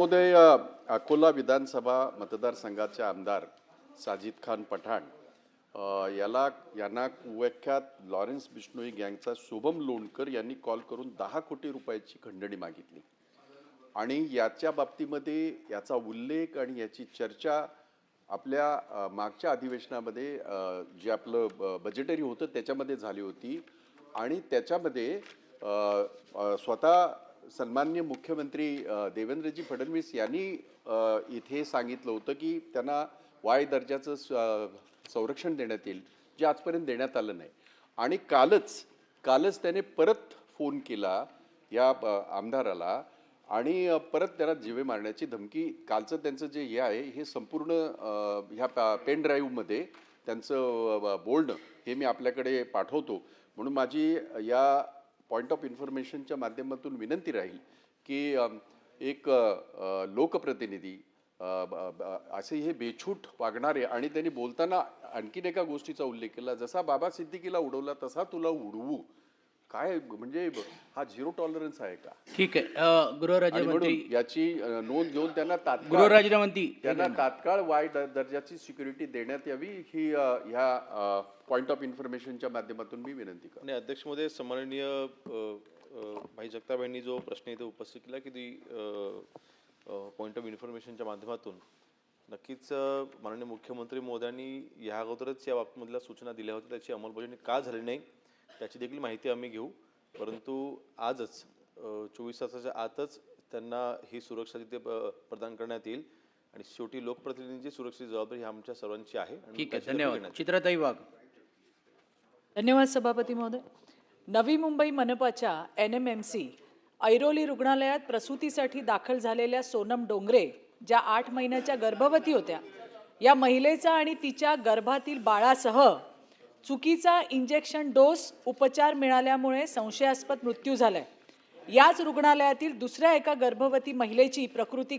महोदय, अकोला विधानसभा मतदारसंघाचे आमदार साजिद खान पठाण यांना कुख्यात लॉरेन्स बिश्नोई गँगचा शुभम लोणकर यांनी कॉल करून 10 कोटी रुपयाची खंडणी मागितली आणि याच्या बाबतीमध्ये याचा उल्लेख आणि याची चर्चा आपल्या मागच्या अधिवेशनामध्ये जे आपलं बजेटरी होतं त्याच्यामध्ये झाली होती आणि त्याच्यामध्ये स्वतः सन्माननीय मुख्यमंत्री देवेंद्रजी फडणवीस यांनी इथे सांगितलं होतं की त्यांना वाय दर्जाचं संरक्षण देण्यात येईल, जे आजपर्यंत देण्यात आलं नाही. आणि कालच त्याने परत फोन केला या आमदाराला आणि परत त्याला जीवे मारण्याची धमकी. कालचं त्यांचं जे हे आहे हे संपूर्ण ह्या पेन ड्राईव्हमध्ये त्यांचं बोलणं हे मी आपल्याकडे पाठवतो. म्हणून माझी या पॉइंट ऑफ इन्फॉर्मेशनच्या माध्यमातून विनंती राहील की एक लोकप्रतिनिधी असे हे बेछूट वागणारे, आणि त्यांनी बोलताना आणखीन एका गोष्टीचा उल्लेख केला, जसा बाबा सिद्दीकीला उडवला तसा तुला उडवू. काय म्हणजे हा झिरो टॉलरन्स आहे का? ठीक आहे. गृहराज्यमंत्री याची नोंद घेऊन त्यांना तात्काळ वाय दर्जाची सिक्युरिटी देण्यात यावी ही ह्या पॉइंट ऑफ इन्फॉर्मेशनच्या माध्यमातून मी विनंती करतो. आणि अध्यक्ष महोदय, सन्माननीय भाई जगताप यांनी जो प्रश्न इथे उपस्थित केला की ती पॉइंट ऑफ इन्फॉर्मेशनच्या माध्यमातून नक्कीच माननीय मुख्यमंत्री महोदयांनी ह्या अगोदरच या बाबतीमधल्या सूचना दिल्या होत्या. त्याची अंमलबजावणी का झाली नाही त्याची देखील माहिती आम्ही घेऊ, परंतु आजच 24 तासाच्या आतच त्यांना ही सुरक्षा तिथे प्रदान करण्यात येईल. आणि शेवटी लोकप्रतिनिधींची सुरक्षेची जबाबदारी ही आमच्या सर्वांची आहे. ठीक आहे, धन्यवाद. चित्राताई वाघ. धन्यवाद सभापती महोदय. नवी मुंबई मनपाच्या NMMC ऐरोली रुग्णालयात प्रसूतीसाठी दाखल झालेल्या सोनम डोंगरे, ज्या 8 महिन्याच्या गर्भवती होत्या, या महिलेचा आणि तिच्या गर्भातील बाळासह चुकीचा इंजेक्शन डोस उपचार मिळाल्यामुळे संशयास्पद मृत्यू झालाय. याच रुग्णालयातील दुसऱ्या एका गर्भवती महिलेची प्रकृती